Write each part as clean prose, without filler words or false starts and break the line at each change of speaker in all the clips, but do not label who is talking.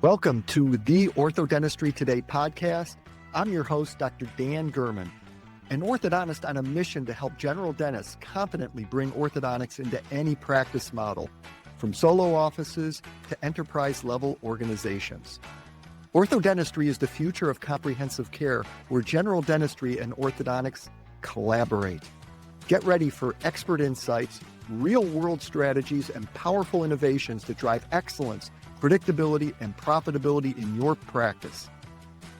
Welcome to the Orthodentistry Today podcast. I'm your host, Dr. Dan Gurman, an orthodontist on a mission to help general dentists confidently bring orthodontics into any practice model, from solo offices to enterprise-level organizations. Orthodentistry is the future of comprehensive care where general dentistry and orthodontics collaborate. Get ready for expert insights, real-world strategies, and powerful innovations to drive excellence, predictability, and profitability in your practice.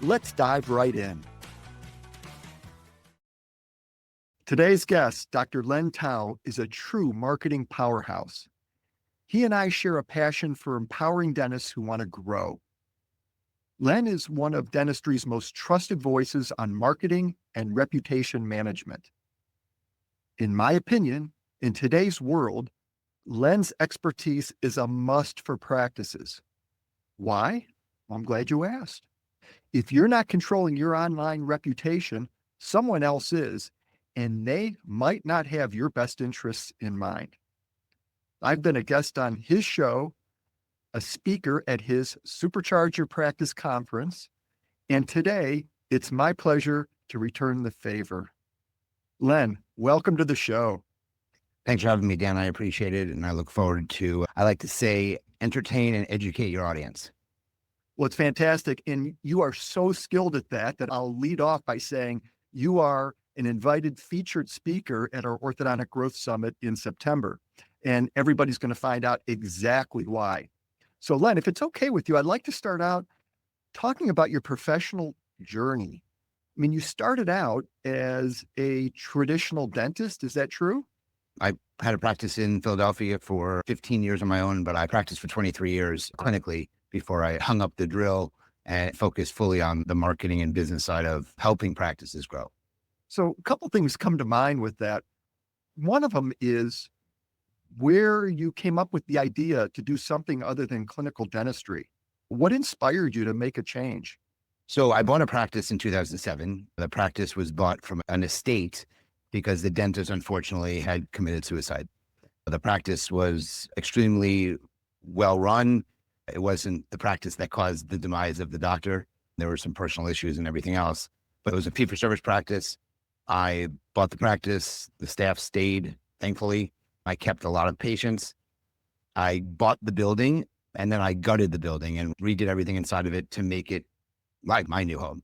Let's dive right in. Today's guest, Dr. Len Tao, is a true marketing powerhouse. He and I share a passion for empowering dentists who want to grow. Len is one of dentistry's most trusted voices on marketing and reputation management. In my opinion, in today's world, Len's expertise is a must for practices. Why? Well, I'm glad you asked. If you're not controlling your online reputation, someone else is, and they might not have your best interests in mind. I've been a guest on his show, a speaker at his Supercharge Your Practice conference, and today it's my pleasure to return the favor. Len, welcome to the show.
Thanks for having me, Dan. I appreciate it. And I look forward to, I like to say, entertain and educate your audience.
Well, it's fantastic. And you are so skilled at that I'll lead off by saying you are an invited featured speaker at our Orthodontic Growth Summit in September. And everybody's going to find out exactly why. So Len, if it's okay with you, I'd like to start out talking about your professional journey. I mean, you started out as a traditional dentist. Is that true?
I had a practice in Philadelphia for 15 years on my own, but I practiced for 23 years clinically before I hung up the drill and focused fully on the marketing and business side of helping practices grow.
So a couple things come to mind with that. One of them is where you came up with the idea to do something other than clinical dentistry. What inspired you to make a change?
So I bought a practice in 2007. The practice was bought from an estate because the dentist, unfortunately, had committed suicide. The practice was extremely well run. It wasn't the practice that caused the demise of the doctor. There were some personal issues and everything else, but it was a fee-for-service practice. I bought the practice. The staff stayed, thankfully. I kept a lot of patients. I bought the building, and then I gutted the building and redid everything inside of it to make it like my new home.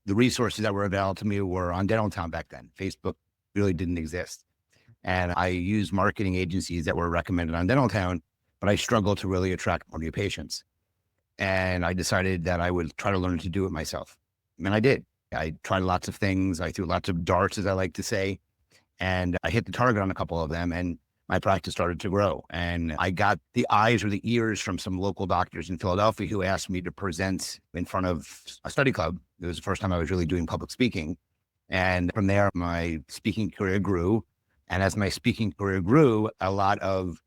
The resources that were available to me were on Dentaltown back then. Facebook really didn't exist. And I used marketing agencies that were recommended on Dentaltown, but I struggled to really attract more new patients. And I decided that I would try to learn to do it myself. And I did. I tried lots of things. I threw lots of darts, as I like to say, and I hit the target on a couple of them, and my practice started to grow. And I got the eyes or the ears from some local doctors in Philadelphia who asked me to present in front of a study club. It was the first time I was really doing public speaking. And from there, my speaking career grew. And as my speaking career grew, a lot of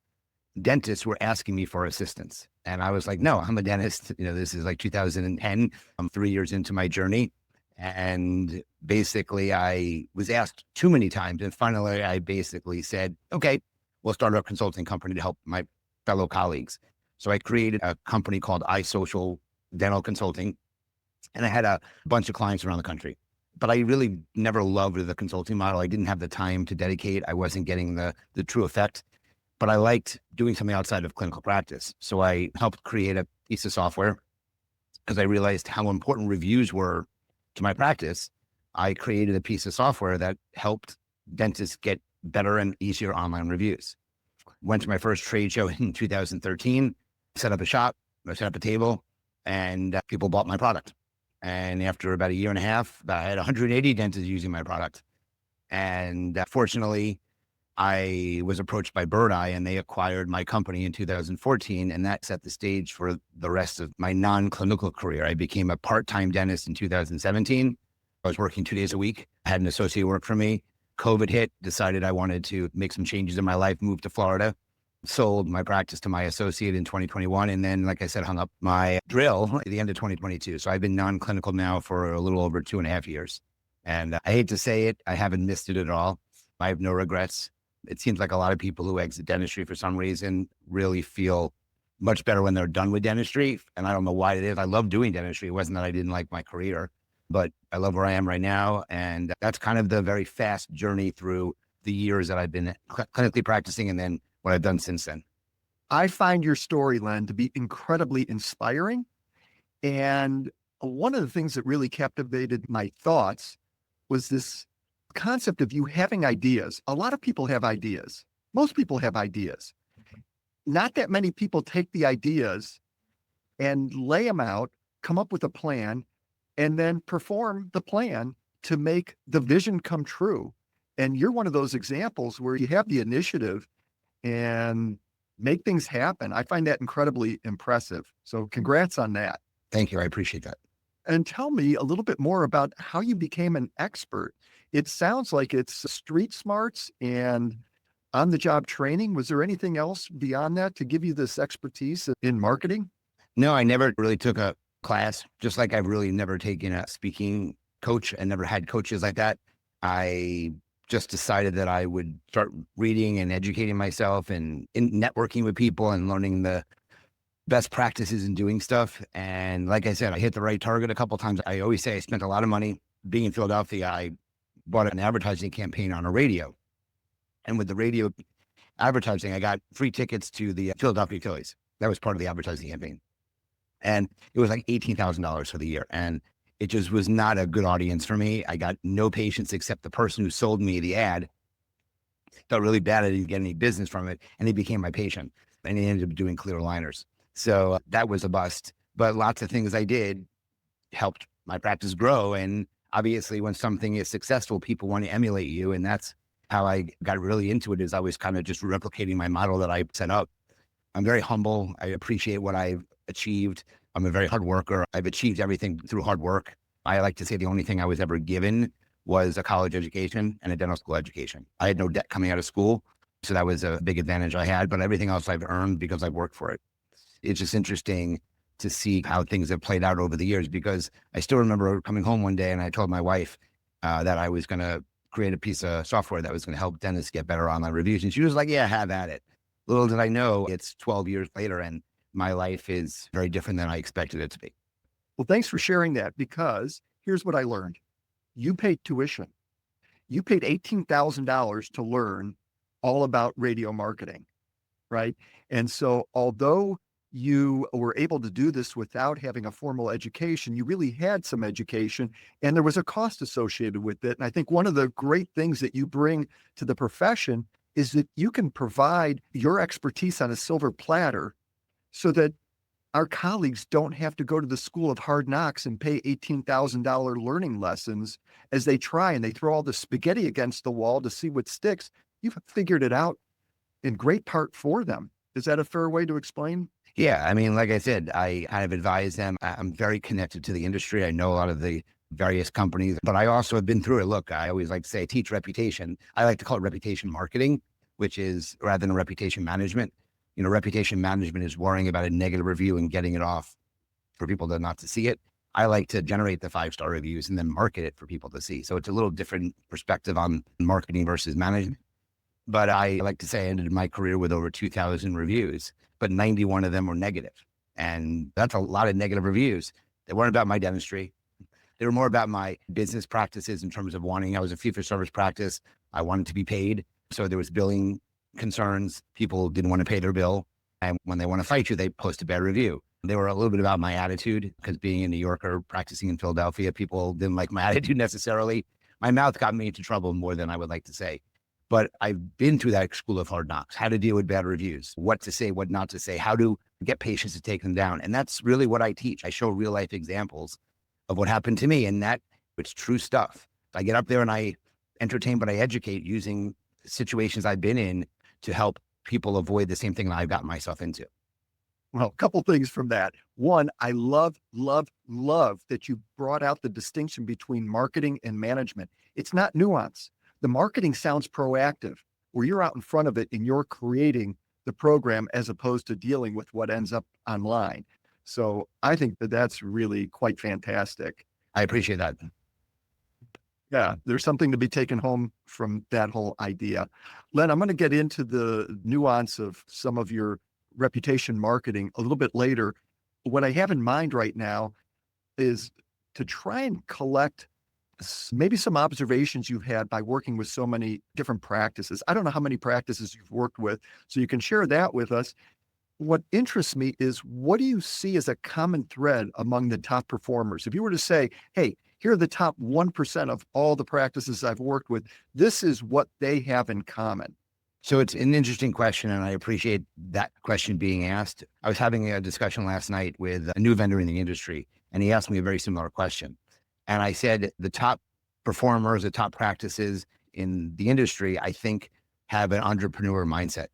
dentists were asking me for assistance. And I was like, no, I'm a dentist. This is like 2010. I'm 3 years into my journey. And basically, I was asked too many times. And finally, I basically said, okay, we'll start a consulting company to help my fellow colleagues. So I created a company called iSocial Dental Consulting. And I had a bunch of clients around the country. But I really never loved the consulting model. I didn't have the time to dedicate. I wasn't getting the true effect, but I liked doing something outside of clinical practice. So I helped create a piece of software because I realized how important reviews were to my practice. I created a piece of software that helped dentists get better and easier online reviews. Went to my first trade show in 2013, set up a shop, I set up a table, and people bought my product. And after about a year and a half, I had 180 dentists using my product. And fortunately, I was approached by Birdeye and they acquired my company in 2014. And that set the stage for the rest of my non-clinical career. I became a part-time dentist in 2017. I was working 2 days a week. I had an associate work for me. COVID hit, decided I wanted to make some changes in my life, moved to Florida. Sold my practice to my associate in 2021. And then, like I said, hung up my drill at the end of 2022. So I've been non-clinical now for a little over 2.5 years. And I hate to say it, I haven't missed it at all. I have no regrets. It seems like a lot of people who exit dentistry for some reason really feel much better when they're done with dentistry. And I don't know why it is. I love doing dentistry. It wasn't that I didn't like my career, but I love where I am right now. And that's kind of the very fast journey through the years that I've been clinically practicing and then what I've done since then.
I find your story, Len, to be incredibly inspiring. And one of the things that really captivated my thoughts was this concept of you having ideas. A lot of people have ideas. Most people have ideas. Not that many people take the ideas and lay them out, come up with a plan, and then perform the plan to make the vision come true. And you're one of those examples where you have the initiative and make things happen. I find that incredibly impressive. So congrats on that.
Thank you. I appreciate that.
And tell me a little bit more about how you became an expert. It sounds like it's street smarts and on-the-job training. Was there anything else beyond that to give you this expertise in marketing?
No, I never really took a class, just like I've really never taken a speaking coach and never had coaches like that. I just decided that I would start reading and educating myself and in networking with people and learning the best practices in doing stuff. And like I said, I hit the right target a couple of times. I always say I spent a lot of money being in Philadelphia. I bought an advertising campaign on a radio. And with the radio advertising, I got free tickets to the Philadelphia Phillies. That was part of the advertising campaign. And it was like $18,000 for the year. And it just was not a good audience for me. I got no patients except the person who sold me the ad. Felt really bad. I didn't get any business from it. And he became my patient. And he ended up doing clear aligners. So that was a bust. But lots of things I did helped my practice grow. And obviously, when something is successful, people want to emulate you. And that's how I got really into it, is I was kind of just replicating my model that I set up. I'm very humble. I appreciate what I've achieved. I'm a very hard worker. I've achieved everything through hard work. I like to say the only thing I was ever given was a college education and a dental school education. I had no debt coming out of school. So that was a big advantage I had, but everything else I've earned because I've worked for it. It's just interesting to see how things have played out over the years, because I still remember coming home one day and I told my wife that I was going to create a piece of software that was going to help dentists get better online reviews. And she was like, yeah, have at it. Little did I know, it's 12 years later and my life is very different than I expected it to be.
Well, thanks for sharing that, because here's what I learned. You paid tuition. You paid $18,000 to learn all about radio marketing, right? And so although you were able to do this without having a formal education, you really had some education and there was a cost associated with it. And I think one of the great things that you bring to the profession is that you can provide your expertise on a silver platter so that our colleagues don't have to go to the school of hard knocks and pay $18,000 learning lessons as they try and they throw all the spaghetti against the wall to see what sticks. You've figured it out in great part for them. Is that a fair way to explain?
Yeah. I mean, like I said, I kind of advise them. I'm very connected to the industry. I know a lot of the various companies, but I also have been through it. Look, I always like to say I teach reputation. I like to call it reputation marketing, which is rather than reputation management. You know, reputation management is worrying about a negative review and getting it off for people to not to see it. I like to generate the 5-star reviews and then market it for people to see. So it's a little different perspective on marketing versus management. But I like to say I ended my career with over 2,000 reviews, but 91 of them were negative. And that's a lot of negative reviews. They weren't about my dentistry. They were more about my business practices in terms of I was a fee-for-service practice. I wanted to be paid. So there was billing concerns. People didn't want to pay their bill. And when they want to fight you, they post a bad review. They were a little bit about my attitude, because being a New Yorker, practicing in Philadelphia, people didn't like my attitude necessarily. My mouth got me into trouble more than I would like to say. But I've been through that school of hard knocks, how to deal with bad reviews, what to say, what not to say, how to get patients to take them down. And that's really what I teach. I show real life examples of what happened to me, and that it's true stuff. I get up there and I entertain, but I educate using situations I've been in to help people avoid the same thing that I've gotten myself into.
Well, a couple things from that. One, I love that you brought out the distinction between marketing and management. It's not nuance. The marketing sounds proactive, where you're out in front of it and you're creating the program as opposed to dealing with what ends up online. So I think that that's really quite fantastic.
I appreciate that.
Yeah, there's something to be taken home from that whole idea. Len, I'm going to get into the nuance of some of your reputation marketing a little bit later. What I have in mind right now is to try and collect maybe some observations you've had by working with so many different practices. I don't know how many practices you've worked with, so you can share that with us. What interests me is, what do you see as a common thread among the top performers? If you were to say, hey, here are the top 1% of all the practices I've worked with, this is what they have in common.
So it's an interesting question, and I appreciate that question being asked. I was having a discussion last night with a new vendor in the industry, and he asked me a very similar question. And I said, the top performers, the top practices in the industry, I think, have an entrepreneur mindset.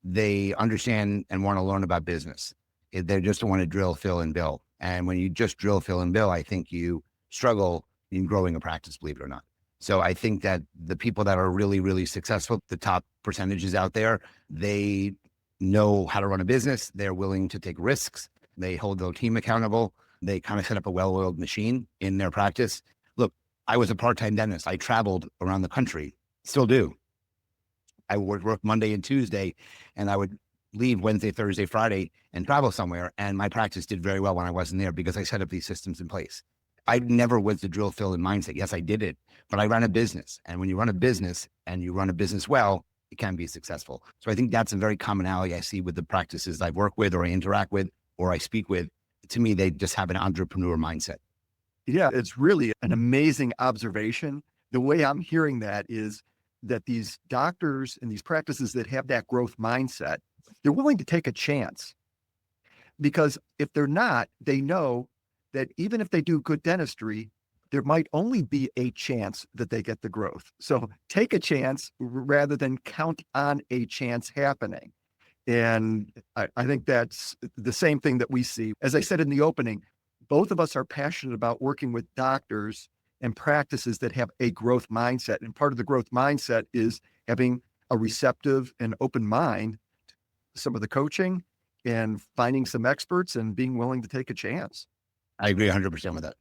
They understand and want to learn about business. They just don't want to drill, fill, and bill. And when you just drill, fill, and bill, I think you struggle in growing a practice, believe it or not. So I think that the people that are really, really successful, the top percentages out there, they know how to run a business. They're willing to take risks. They hold their team accountable. They kind of set up a well-oiled machine in their practice. Look, I was a part-time dentist. I traveled around the country, still do. I would work Monday and Tuesday, and I would leave Wednesday, Thursday, Friday, and travel somewhere. And my practice did very well when I wasn't there because I set up these systems in place. I never was the drill, fill, and mindset. Yes, I did it, but I ran a business. And when you run a business and you run a business well, it can be successful. So I think that's a very commonality I see with the practices I work with or I interact with or I speak with. To me, they just have an entrepreneur mindset.
Yeah, it's really an amazing observation. The way I'm hearing that is that these doctors and these practices that have that growth mindset, they're willing to take a chance. Because if they're not, they know that even if they do good dentistry, there might only be a chance that they get the growth. So take a chance rather than count on a chance happening. And I think that's the same thing that we see. As I said in the opening, both of us are passionate about working with doctors and practices that have a growth mindset. And part of the growth mindset is having a receptive and open mind to some of the coaching and finding some experts and being willing to take a chance.
I agree 100% with that.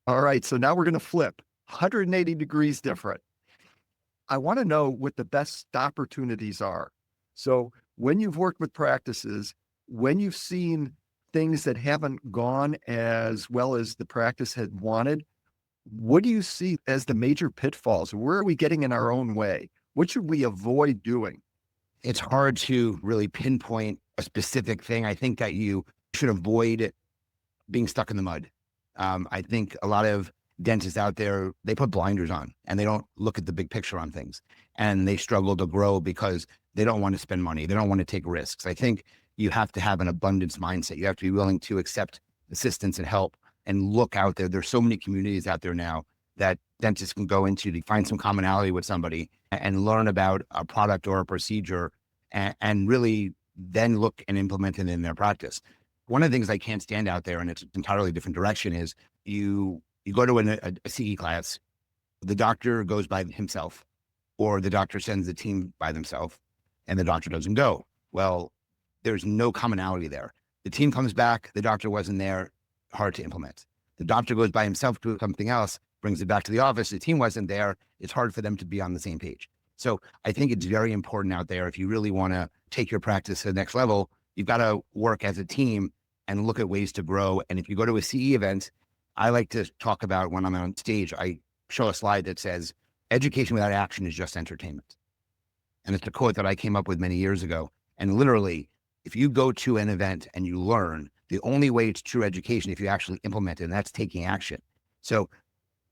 All right, so now we're going to flip 180 degrees different. I want to know what the best opportunities are. So when you've worked with practices, when you've seen things that haven't gone as well as the practice had wanted, what do you see as the major pitfalls? Where are we getting in our own way? What should we avoid doing?
It's hard to really pinpoint a specific thing. I think that you should avoid being stuck in the mud. I think a lot of dentists out there, they put blinders on and they don't look at the big picture on things, and they struggle to grow because they don't want to spend money. They don't want to take risks. I think you have to have an abundance mindset. You have to be willing to accept assistance and help and look out there. There's so many communities out there now that dentists can go into to find some commonality with somebody and learn about a product or a procedure and really then look and implement it in their practice. One of the things I can't stand out there, and it's an entirely different direction, is you go to a CE class, the doctor goes by himself, or the doctor sends the team by themselves, and the doctor doesn't go. Well, there's no commonality there. The team comes back, the doctor wasn't there, hard to implement. The doctor goes by himself to something else, brings it back to the office, the team wasn't there, it's hard for them to be on the same page. So I think it's very important out there, if you really want to take your practice to the next level, you've got to work as a team and look at ways to grow. And if you go to a CE event, I like to talk about, when I'm on stage, I show a slide that says, education without action is just entertainment. And it's a quote that I came up with many years ago. And literally, if you go to an event and you learn, the only way it's true education if you actually implement it, and that's taking action. So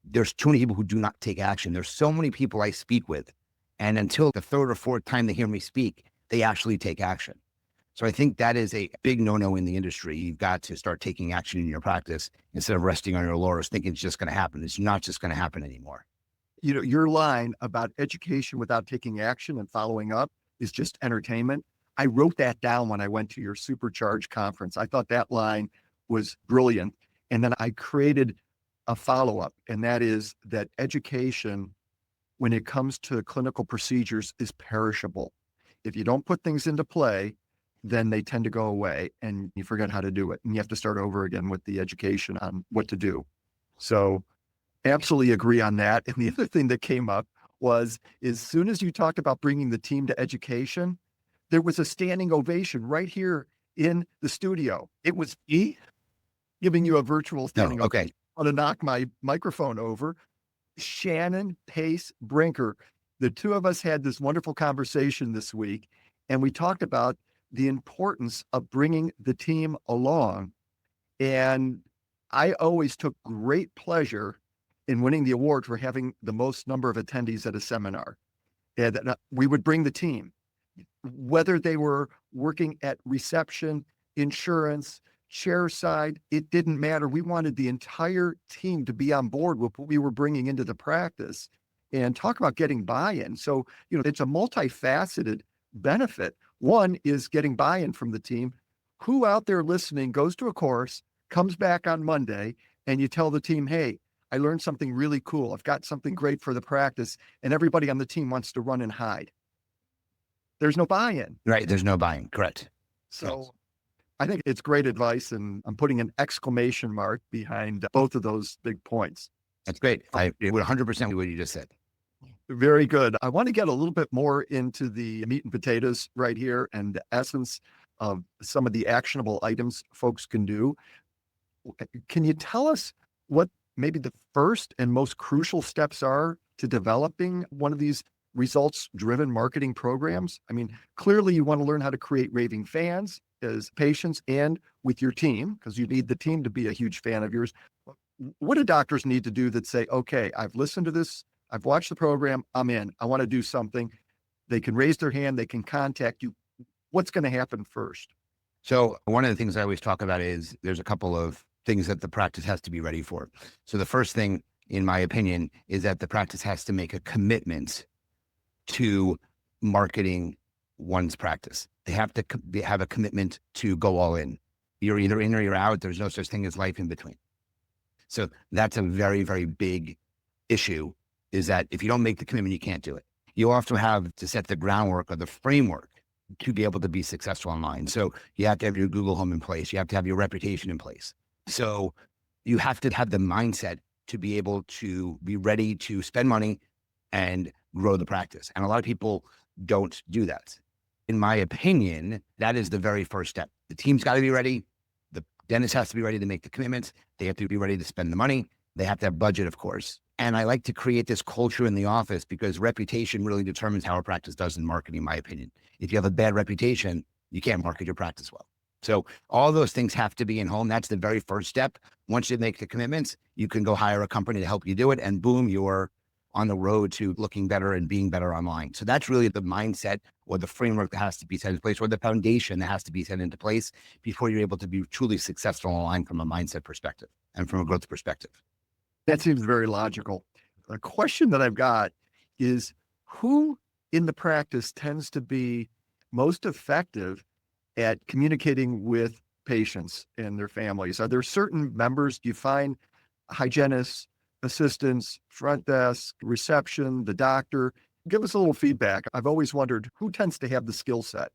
there's too many people who do not take action. There's so many people I speak with, and until the third or fourth time they hear me speak, they actually take action. So I think that is a big no-no in the industry. You've got to start taking action in your practice instead of resting on your laurels, thinking it's just going to happen. It's not just going to happen anymore.
You know, your line about education without taking action and following up is just entertainment. I wrote that down when I went to your Supercharge conference. I thought that line was brilliant. And then I created a follow-up, and that is that education, when it comes to clinical procedures, is perishable. If you don't put things into play, then they tend to go away and you forget how to do it. And you have to start over again with the education on what to do. So absolutely agree on that. And the other thing that came up was, as soon as you talked about bringing the team to education, There was a standing ovation right here in the studio. It was me giving you a virtual
No,
standing
okay.
ovation. I'm going to knock my microphone over. Shannon Pace Brinker. The two of us had this wonderful conversation this week, and we talked about the importance of bringing the team along. And I always took great pleasure in winning the award for having the most number of attendees at a seminar. And we would bring the team, whether they were working at reception, insurance, chair side, it didn't matter. We wanted the entire team to be on board with what we were bringing into the practice and talk about getting buy-in. So, it's a multifaceted benefit. One is getting buy-in from the team. Who out there listening goes to a course, comes back on Monday, and you tell the team, hey, I learned something really cool. I've got something great for the practice, and everybody on the team wants to run and hide. There's no buy-in.
Right. There's no buy-in. Correct.
So I think it's great advice, and I'm putting an exclamation mark behind both of those big points.
That's great. I would 100% what you just said.
Very good. I want to get a little bit more into the meat and potatoes right here and the essence of some of the actionable items folks can do. Can you tell us what maybe the first and most crucial steps are to developing one of these results-driven marketing programs? I mean, clearly you want to learn how to create raving fans as patients and with your team, because you need the team to be a huge fan of yours. What do doctors need to do that say, okay, I've listened to this, I've watched the program, I'm in, I want to do something? They can raise their hand, they can contact you. What's going to happen first?
So one of the things I always talk about is there's a couple of things that the practice has to be ready for. So the first thing, in my opinion, is that the practice has to make a commitment to marketing one's practice. They have to have a commitment to go all in. You're either in or you're out. There's no such thing as life in between. So that's a very, very big issue, is that if you don't make the commitment, you can't do it. You also have to set the groundwork or the framework to be able to be successful online. So you have to have your Google Home in place. You have to have your reputation in place. So you have to have the mindset to be able to be ready to spend money and grow the practice. And a lot of people don't do that. In my opinion, that is the very first step. The team's got to be ready. The dentist has to be ready to make the commitments. They have to be ready to spend the money. They have to have budget, of course. And I like to create this culture in the office because reputation really determines how a practice does in marketing, in my opinion. If you have a bad reputation, you can't market your practice well. So all those things have to be in home. That's the very first step. Once you make the commitments, you can go hire a company to help you do it. And boom, you're on the road to looking better and being better online. So that's really the mindset or the framework that has to be set in place, or the foundation that has to be set into place before you're able to be truly successful online from a mindset perspective and from a growth perspective.
That seems very logical. A question that I've got is, who in the practice tends to be most effective at communicating with patients and their families? Are there certain members? Do you find hygienists, assistants, front desk, reception, the doctor? Give us a little feedback. I've always wondered who tends to have the skill set.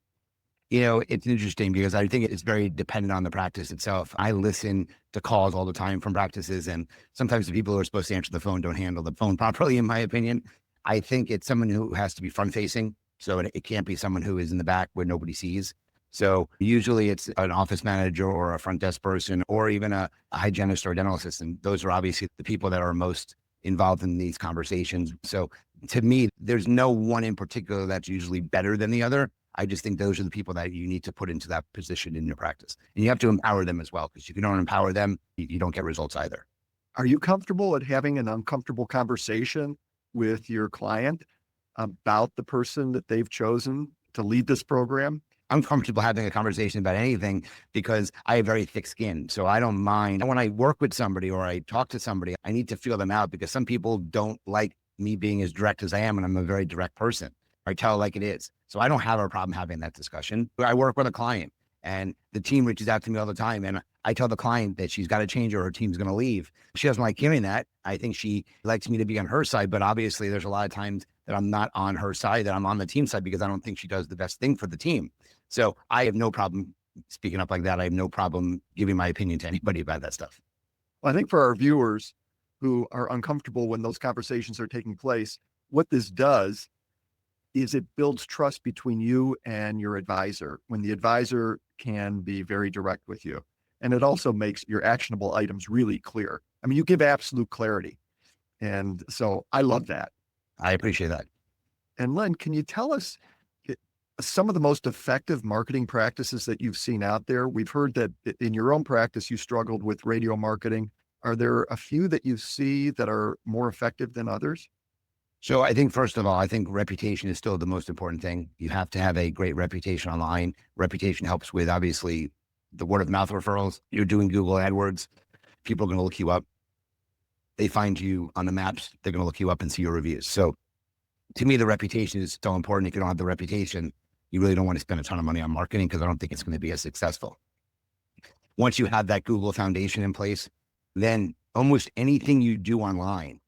It's interesting because I think it's very dependent on the practice itself. I listen to calls all the time from practices, and sometimes the people who are supposed to answer the phone don't handle the phone properly, in my opinion. I think it's someone who has to be front facing. So it can't be someone who is in the back where nobody sees. So usually it's an office manager or a front desk person, or even a hygienist or a dental assistant. Those are obviously the people that are most involved in these conversations. So to me, there's no one in particular that's usually better than the other. I just think those are the people that you need to put into that position in your practice. And you have to empower them as well, because if you don't empower them, you don't get results either.
Are you comfortable at having an uncomfortable conversation with your client about the person that they've chosen to lead this program?
I'm comfortable having a conversation about anything because I have very thick skin. So I don't mind. When I work with somebody or I talk to somebody, I need to feel them out, because some people don't like me being as direct as I am. And I'm a very direct person. I tell it like it is. So I don't have a problem having that discussion. I work with a client and the team reaches out to me all the time. And I tell the client that she's got to change or her team's going to leave. She doesn't like hearing that. I think she likes me to be on her side, but obviously there's a lot of times that I'm not on her side, that I'm on the team side, because I don't think she does the best thing for the team. So I have no problem speaking up like that. I have no problem giving my opinion to anybody about that stuff.
Well, I think for our viewers who are uncomfortable when those conversations are taking place, what this does is it builds trust between you and your advisor when the advisor can be very direct with you. And it also makes your actionable items really clear. I mean, you give absolute clarity. And so I love that.
I appreciate that.
And Len, can you tell us some of the most effective marketing practices that you've seen out there? We've heard that in your own practice, you struggled with radio marketing. Are there a few that you see that are more effective than others?
So I think, first of all, I think reputation is still the most important thing. You have to have a great reputation online. Reputation helps with, obviously, the word of mouth referrals. You're doing Google AdWords. People are going to look you up. They find you on the maps. They're going to look you up and see your reviews. So to me, the reputation is so important. If you don't have the reputation, you really don't want to spend a ton of money on marketing because I don't think it's going to be as successful. Once you have that Google foundation in place, then almost anything you do online,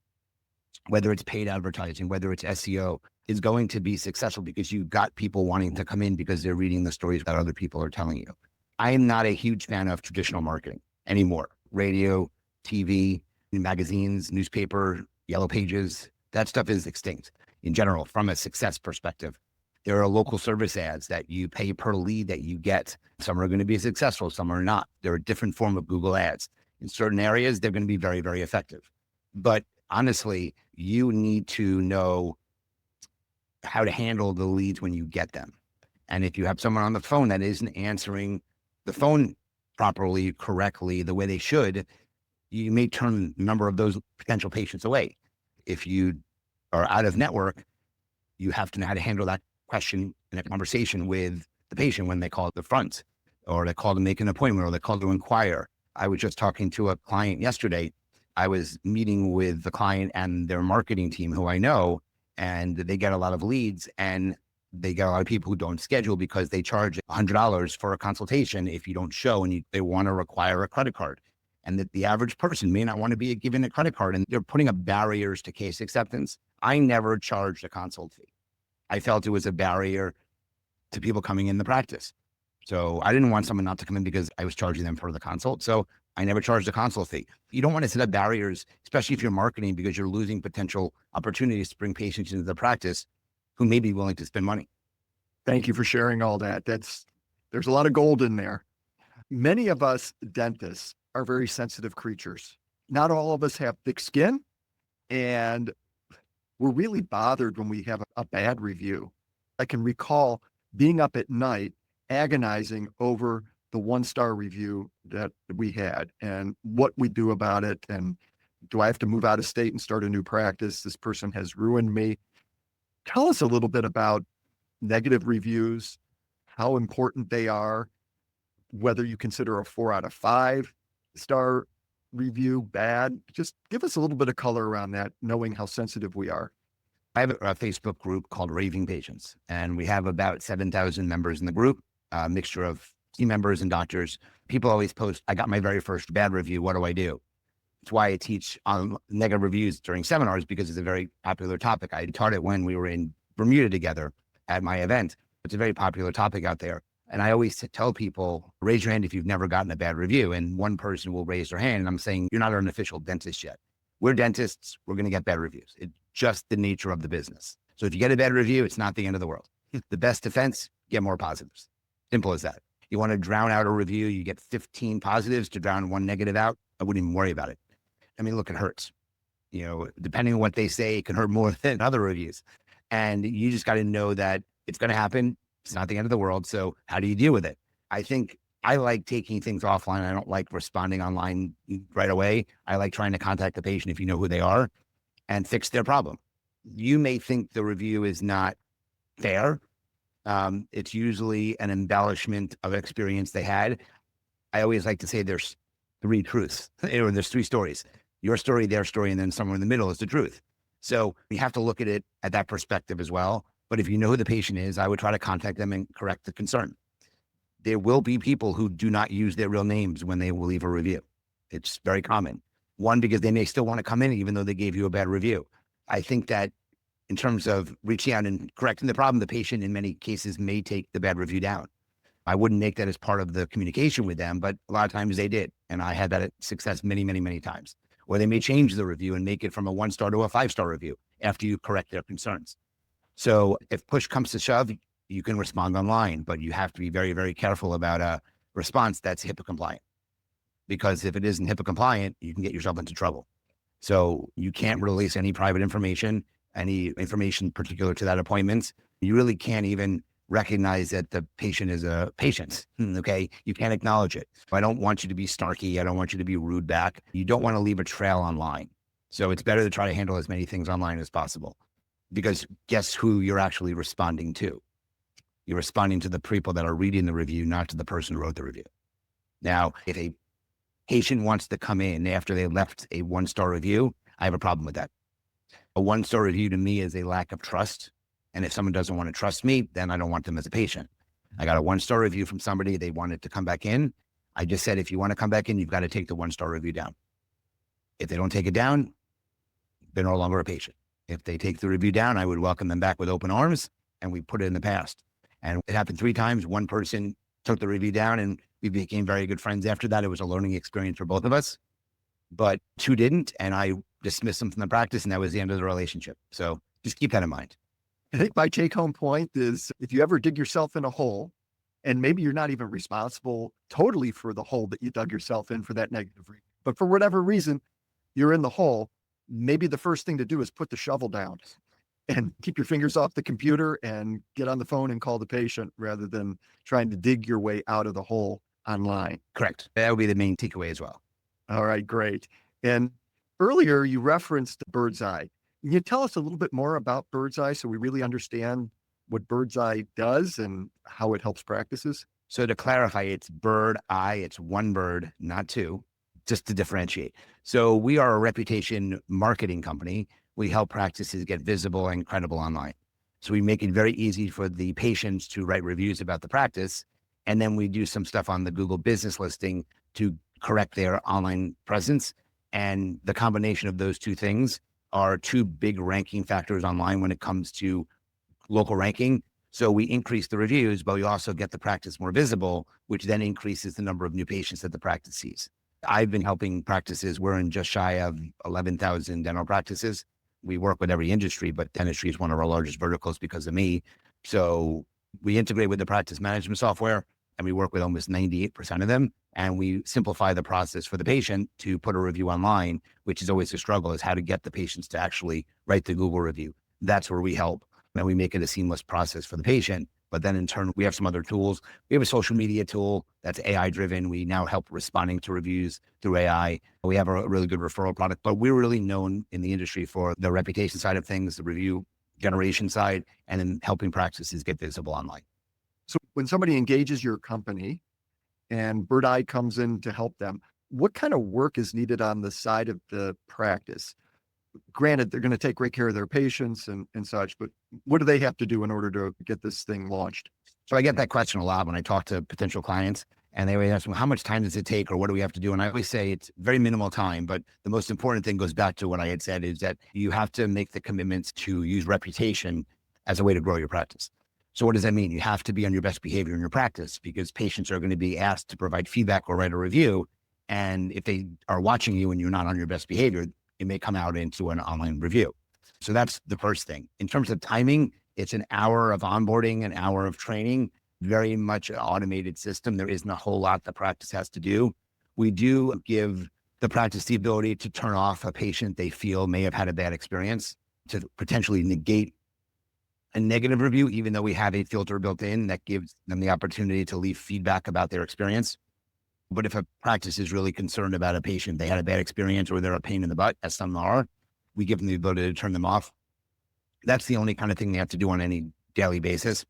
whether it's paid advertising, whether it's SEO, is going to be successful because you've got people wanting to come in because they're reading the stories that other people are telling you. I am not a huge fan of traditional marketing anymore. Radio, TV, magazines, newspaper, yellow pages, that stuff is extinct in general from a success perspective. There are local service ads that you pay per lead that you get. Some are going to be successful, some are not. They're a different form of Google ads. In certain areas, they're going to be very, very effective. But honestly, you need to know how to handle the leads when you get them. And if you have someone on the phone that isn't answering the phone properly, correctly, the way they should, you may turn a number of those potential patients away. If you are out of network, you have to know how to handle that question in a conversation with the patient when they call the front, or they call to make an appointment, or they call to inquire. I was just talking to a client yesterday. I was meeting with the client and their marketing team, who I know, and they get a lot of leads, and they get a lot of people who don't schedule because they charge $100 for a consultation if you don't show, and they want to require a credit card. And that the average person may not want to be given a credit card, and they're putting up barriers to case acceptance. I never charged a consult fee. I felt it was a barrier to people coming in the practice. So I didn't want someone not to come in because I was charging them for the consult. So I never charged a consult fee. You don't want to set up barriers, especially if you're marketing, because you're losing potential opportunities to bring patients into the practice who may be willing to spend money.
Thank you for sharing all that. There's a lot of gold in there. Many of us dentists are very sensitive creatures. Not all of us have thick skin, and we're really bothered when we have a bad review. I can recall being up at night, agonizing over the 1-star review that we had and what we do about it. And do I have to move out of state and start a new practice? This person has ruined me. Tell us a little bit about negative reviews, how important they are, whether you consider a 4 out of 5-star review bad. Just give us a little bit of color around that, knowing how sensitive we are.
I have a Facebook group called Raving Patients, and we have about 7,000 members in the group, a mixture of team members and doctors. People always post, I got my very first bad review. What do I do? It's why I teach on negative reviews during seminars, because it's a very popular topic. I taught it when we were in Bermuda together at my event. It's a very popular topic out there. And I always tell people, raise your hand if you've never gotten a bad review. And one person will raise their hand. And I'm saying, you're not an official dentist yet. We're dentists. We're going to get bad reviews. It's just the nature of the business. So if you get a bad review, it's not the end of the world. The best defense, get more positives. Simple as that. You want to drown out a review, you get 15 positives to drown one negative out. I wouldn't even worry about it. I mean, look, it hurts. You know, depending on what they say, it can hurt more than other reviews. And you just got to know that it's going to happen. It's not the end of the world. So how do you deal with it? I think I like taking things offline. I don't like responding online right away. I like trying to contact the patient if you know who they are and fix their problem. You may think the review is not fair. It's usually an embellishment of experience they had. I always like to say there's 3 truths, or there's 3 stories. Your story, their story, and then somewhere in the middle is the truth. So you have to look at it at that perspective as well. But if you know who the patient is, I would try to contact them and correct the concern. There will be people who do not use their real names when they will leave a review. It's very common. One, because they may still want to come in even though they gave you a bad review. I think that in terms of reaching out and correcting the problem, the patient in many cases may take the bad review down. I wouldn't make that as part of the communication with them, but a lot of times they did. And I had that success many, many, many times. Or they may change the review and make it from a 1-star to a 5-star review after you correct their concerns. So if push comes to shove, you can respond online, but you have to be very, very careful about a response that's HIPAA compliant. Because if it isn't HIPAA compliant, you can get yourself into trouble. So you can't release any private information, any information particular to that appointment. You really can't even recognize that the patient is a patient. Okay. You can't acknowledge it. I don't want you to be snarky. I don't want you to be rude back. You don't want to leave a trail online. So it's better to try to handle as many things online as possible, because guess who you're actually responding to? You're responding to the people that are reading the review, not to the person who wrote the review. Now, if a patient wants to come in after they left a 1-star review, I have a problem with that. A 1-star review to me is a lack of trust. And if someone doesn't want to trust me, then I don't want them as a patient. I got a 1-star review from somebody. They wanted to come back in. I just said, if you want to come back in, you've got to take the 1-star review down. If they don't take it down, they're no longer a patient. If they take the review down, I would welcome them back with open arms, and we put it in the past. And it happened 3 times. One person took the review down and we became very good friends after that. It was a learning experience for both of us, but 2 didn't. And I dismissed them from the practice, and that was the end of the relationship. So just keep that in mind.
I think my take home point is if you ever dig yourself in a hole, and maybe you're not even responsible totally for the hole that you dug yourself in for that negative review, but for whatever reason, you're in the hole, maybe the first thing to do is put the shovel down and keep your fingers off the computer and get on the phone and call the patient rather than trying to dig your way out of the hole online.
Correct. That would be the main takeaway as well.
All right, great. And earlier you referenced Birdseye. Can you tell us a little bit more about Birdseye so we really understand what Birdseye does and how it helps practices?
So to clarify, it's Birdeye. It's 1 bird, not 2, just to differentiate. So we are a reputation marketing company. We help practices get visible and credible online. So we make it very easy for the patients to write reviews about the practice. And then we do some stuff on the Google business listing to correct their online presence. And the combination of those 2 things are 2 big ranking factors online when it comes to local ranking. So we increase the reviews, but we also get the practice more visible, which then increases the number of new patients that the practice sees. I've been helping practices. We're in just shy of 11,000 dental practices. We work with every industry, but dentistry is one of our largest verticals because of me. So we integrate with the practice management software, and we work with almost 98% of them. And we simplify the process for the patient to put a review online, which is always a struggle, is how to get the patients to actually write the Google review. That's where we help. And we make it a seamless process for the patient. But then in turn, we have some other tools. We have a social media tool that's AI driven. We now help responding to reviews through AI. We have a really good referral product, but we're really known in the industry for the reputation side of things, the review generation side, and then helping practices get visible online.
So when somebody engages your company and Birdeye comes in to help them, what kind of work is needed on the side of the practice? Granted, they're going to take great care of their patients and such, but what do they have to do in order to get this thing launched?
So I get that question a lot when I talk to potential clients, and they always ask me, how much time does it take or what do we have to do? And I always say it's very minimal time, but the most important thing goes back to what I had said, is that you have to make the commitments to use reputation as a way to grow your practice. So what does that mean? You have to be on your best behavior in your practice, because patients are going to be asked to provide feedback or write a review. And if they are watching you and you're not on your best behavior, it may come out into an online review. So that's the first thing. In terms of timing, it's an hour of onboarding, an hour of training, very much an automated system. There isn't a whole lot the practice has to do. We do give the practice the ability to turn off a patient they feel may have had a bad experience, to potentially negate a negative review, even though we have a filter built in that gives them the opportunity to leave feedback about their experience. But if a practice is really concerned about a patient, they had a bad experience or they're a pain in the butt, as some are, we give them the ability to turn them off. That's the only kind of thing they have to do on any daily basis.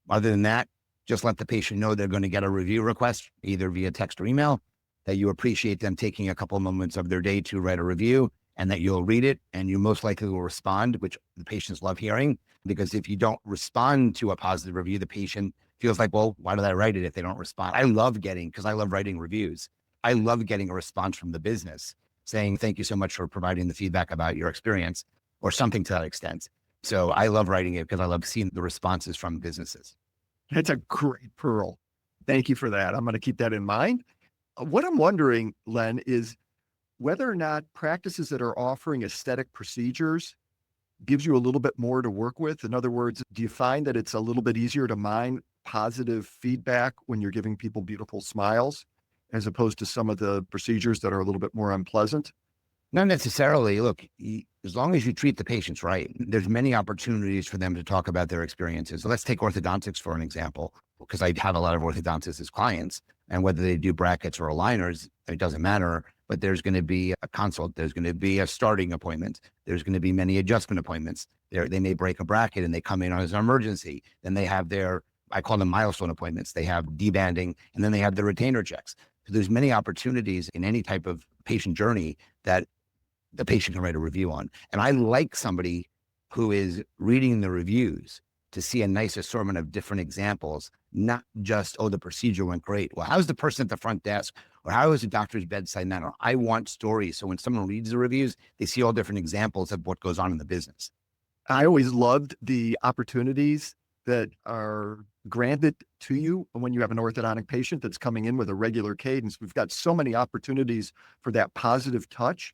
Other than that, just let the patient know they're going to get a review request, either via text or email, that you appreciate them taking a couple of moments of their day to write a review, and that you'll read it and you most likely will respond, which the patients love hearing. Because if you don't respond to a positive review, the patient feels like, well, why did I write it if they don't respond? I love writing reviews. I love getting a response from the business saying, thank you so much for providing the feedback about your experience, or something to that extent. So I love writing it because I love seeing the responses from businesses.
That's a great pearl. Thank you for that. I'm going to keep that in mind. What I'm wondering, Len, is whether or not practices that are offering aesthetic procedures gives you a little bit more to work with? In other words, do you find that it's a little bit easier to mine positive feedback when you're giving people beautiful smiles as opposed to some of the procedures that are a little bit more unpleasant?
Not necessarily. Look, as long as you treat the patients right, there's many opportunities for them to talk about their experiences. So let's take orthodontics for an example, because I have a lot of orthodontists as clients, and whether they do brackets or aligners, it doesn't matter. But there's going to be a consult, there's going to be a starting appointment, there's going to be many adjustment appointments. They may break a bracket and they come in as an emergency. Then they have their, I call them milestone appointments. They have debanding, and then they have the retainer checks. So there's many opportunities in any type of patient journey that the patient can write a review on. And I like somebody who is reading the reviews to see a nice assortment of different examples, not just, oh, the procedure went great. Well, how's the person at the front desk? Or how is the doctor's bedside manner? I want stories. So when someone reads the reviews, they see all different examples of what goes on in the business.
I always loved the opportunities that are granted to you when you have an orthodontic patient that's coming in with a regular cadence. We've got so many opportunities for that positive touch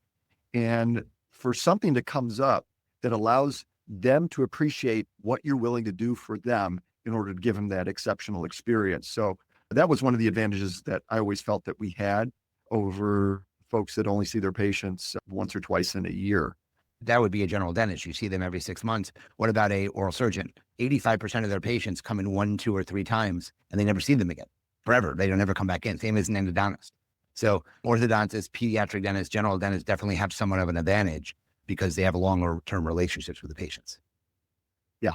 and for something that comes up that allows them to appreciate what you're willing to do for them in order to give them that exceptional experience. So that was one of the advantages that I always felt that we had over folks that only see their patients once or twice in a year.
That would be a general dentist. You see them every 6 months. What about a oral surgeon? 85% of their patients come in 1, 2, or 3 times, and they never see them again forever. They don't ever come back in. Same as an endodontist. So orthodontists, pediatric dentists, general dentists definitely have somewhat of an advantage because they have longer term relationships with the patients.
Yeah.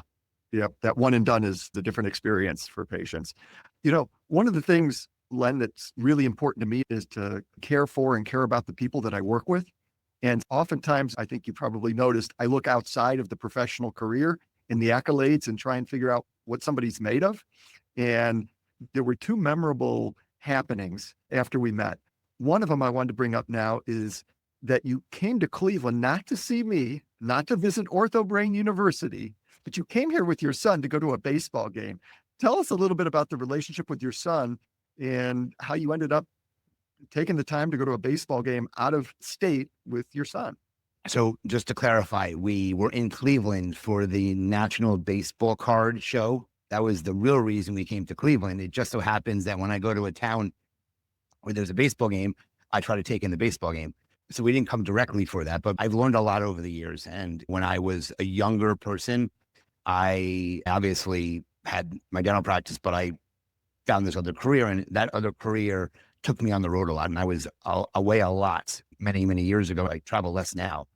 Yep. That one and done is the different experience for patients. You know, one of the things, Len, that's really important to me is to care for and care about the people that I work with. And oftentimes, I think you probably noticed, I look outside of the professional career in the accolades and try and figure out what somebody's made of. And there were 2 memorable happenings after we met. One of them I wanted to bring up now is that you came to Cleveland not to see me, not to visit Ortho Brain University, but you came here with your son to go to a baseball game. Tell us a little bit about the relationship with your son and how you ended up taking the time to go to a baseball game out of state with your son.
So just to clarify, we were in Cleveland for the National Baseball Card Show. That was the real reason we came to Cleveland. It just so happens that when I go to a town where there's a baseball game, I try to take in the baseball game. So we didn't come directly for that, but I've learned a lot over the years. And when I was a younger person, I obviously had my dental practice, but I found this other career, and that other career took me on the road a lot. And I was away a lot many, many years ago. I travel less now,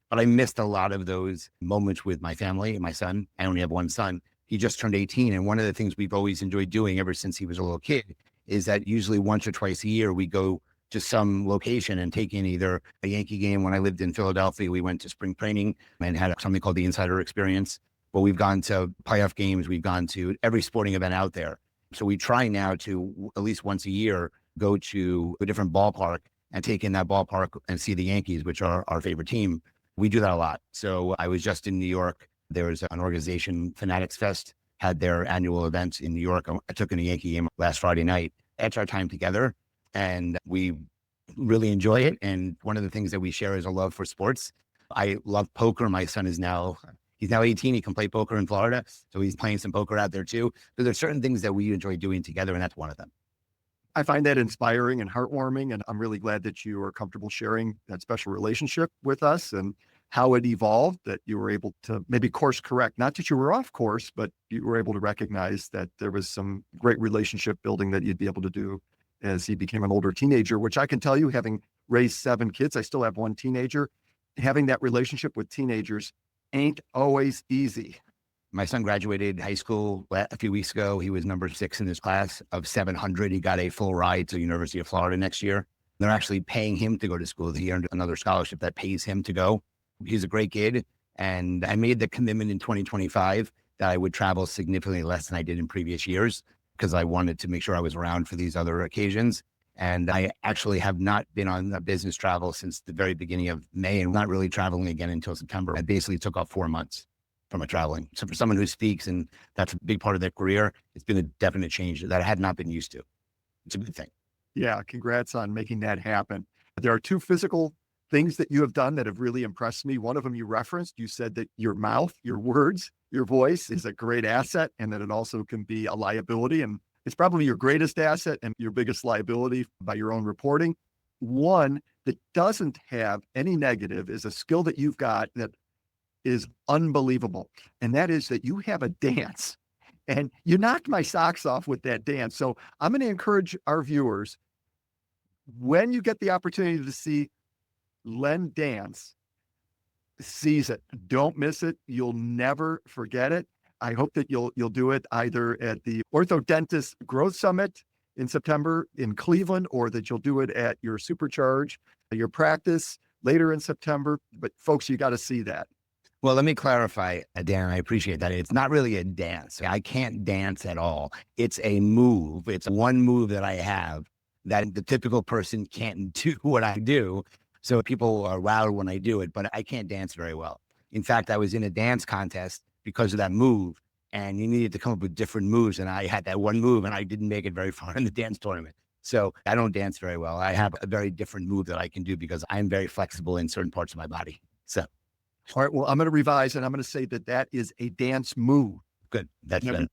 but I missed a lot of those moments with my family and my son. I only have one son. He just turned 18. And one of the things we've always enjoyed doing ever since he was a little kid is that usually once or twice a year, we go to some location and take in either a Yankee game. When I lived in Philadelphia, we went to spring training and had something called the Insider Experience. But we've gone to playoff games. We've gone to every sporting event out there. So we try now to at least once a year go to a different ballpark and take in that ballpark and see the Yankees, which are our favorite team. We do that a lot. So I was just in New York. There was an organization, Fanatics Fest, had their annual event in New York. I took in a Yankee game last Friday night. That's our time together, and we really enjoy it. And one of the things that we share is a love for sports. I love poker. My son is he's now 18. He can play poker in Florida. So he's playing some poker out there too. So there's certain things that we enjoy doing together, and that's one of them.
I find that inspiring and heartwarming, and I'm really glad that you are comfortable sharing that special relationship with us and how it evolved, that you were able to maybe course correct. Not that you were off course, but you were able to recognize that there was some great relationship building that you'd be able to do as he became an older teenager, which I can tell you, having raised 7 kids, I still have 1 teenager. Having that relationship with teenagers ain't always easy.
My son graduated high school a few weeks ago. He was number 6 in his class of 700. He got a full ride to the University of Florida next year. They're actually paying him to go to school. He earned another scholarship that pays him to go. He's a great kid. And I made the commitment in 2025 that I would travel significantly less than I did in previous years because I wanted to make sure I was around for these other occasions. And I actually have not been on a business travel since the very beginning of May and not really traveling again until September. I basically took off 4 months from a traveling. So for someone who speaks and that's a big part of their career, it's been a definite change that I had not been used to. It's a good thing.
Yeah, congrats on making that happen. There are 2 physical things that you have done that have really impressed me. One of them you referenced, you said that your mouth, your words, your voice is a great asset and that it also can be a liability. And it's probably your greatest asset and your biggest liability by your own reporting. One that doesn't have any negative is a skill that you've got that is unbelievable. And that is that you have a dance. And you knocked my socks off with that dance. So I'm going to encourage our viewers, when you get the opportunity to see Len dance, seize it. Don't miss it. You'll never forget it. I hope that you'll do it either at the Orthodentist Growth Summit in September in Cleveland, or that you'll do it at your Supercharge, your practice later in September. But folks, you got to see that.
Well, let me clarify, Dan, I appreciate that. It's not really a dance. I can't dance at all. It's a move. It's one move that I have that the typical person can't do what I do. So people are wowed when I do it, but I can't dance very well. In fact, I was in a dance contest because of that move, and you needed to come up with different moves. And I had that one move and I didn't make it very far in the dance tournament. So I don't dance very well. I have a very different move that I can do because I'm very flexible in certain parts of my body. So.
All right. Well, I'm going to revise and I'm going to say that is a dance move.
Good. That's better.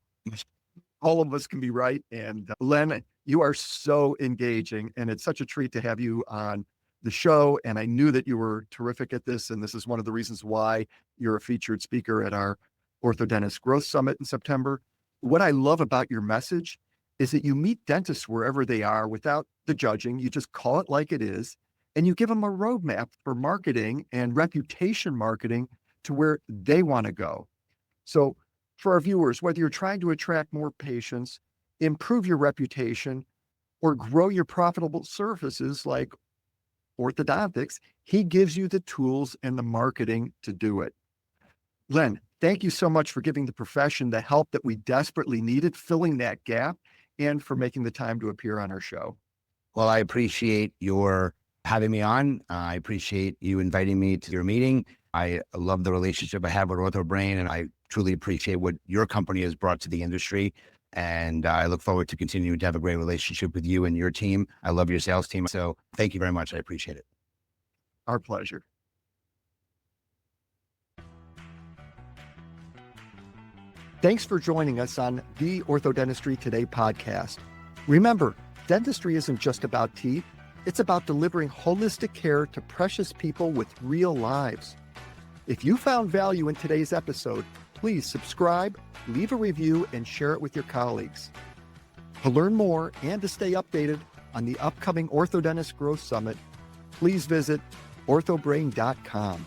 All of us can be right. And Len, you are so engaging, and it's such a treat to have you on the show. And I knew that you were terrific at this. And this is one of the reasons why you're a featured speaker at our Orthodentist Growth Summit in September. What I love about your message is that you meet dentists wherever they are without the judging. You just call it like it is. And you give them a roadmap for marketing and reputation marketing to where they want to go. So for our viewers, whether you're trying to attract more patients, improve your reputation, or grow your profitable services like orthodontics, he gives you the tools and the marketing to do it. Len, thank you so much for giving the profession the help that we desperately needed, filling that gap, and for making the time to appear on our show.
Well, I appreciate your having me on. I appreciate you inviting me to your meeting. I love the relationship I have with OrthoBrain, and I truly appreciate what your company has brought to the industry. And I look forward to continuing to have a great relationship with you and your team. I love your sales team. So thank you very much. I appreciate it.
Our pleasure. Thanks for joining us on the Orthodentistry Today podcast. Remember, dentistry isn't just about teeth. It's about delivering holistic care to precious people with real lives. If you found value in today's episode, please subscribe, leave a review, and share it with your colleagues. To learn more and to stay updated on the upcoming Orthodentist Growth Summit, please visit orthobrain.com.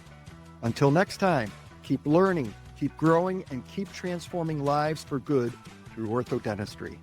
Until next time, keep learning, keep growing, and keep transforming lives for good through orthodentistry.